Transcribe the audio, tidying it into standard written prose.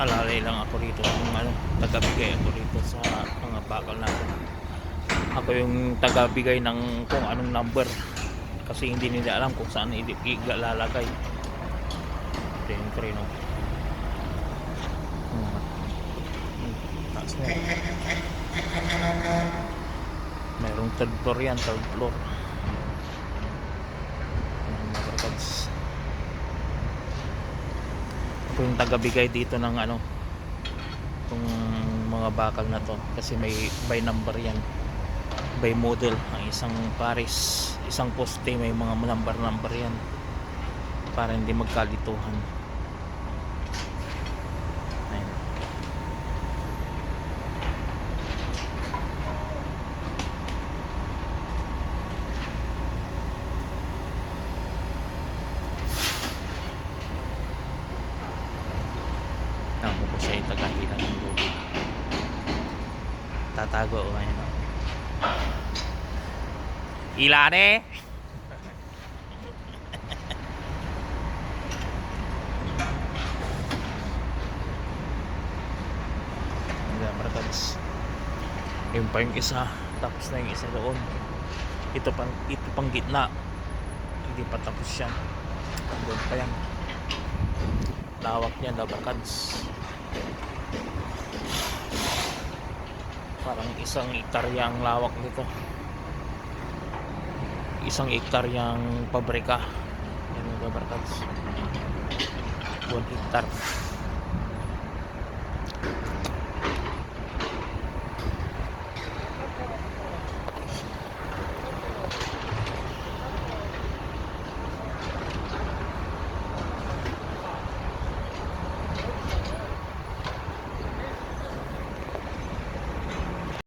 alalay lang ako dito kung ano, tagabigay ako dito sa mga bakal natin. Ako yung tagabigay ng kung anong number kasi hindi nila alam kung saan ilalagay. Siyempre no. Taas na. Mayroong third floor yan, third floor. Mga barkads. Ako yung tagabigay dito ng ano, itong mga bakal na to kasi may by number yan, by model. Ang isang pares, isang poste may mga number yan para hindi magkalituhan. Ayun. Tamo ko siya yung tagahilan ng lubid. Tatago ko ngayon. Ilane! Ayan, barkads. Yun pa yung isa. Tapos na yung isa doon. Ito pang gitna. Hindi pa tapos yan. Doon pa yan. Lawak niya, barkads. Parang isang hektarya ang lawak nito. Isang hektaryang pabrika. Yan mga barkads. 1 hektar.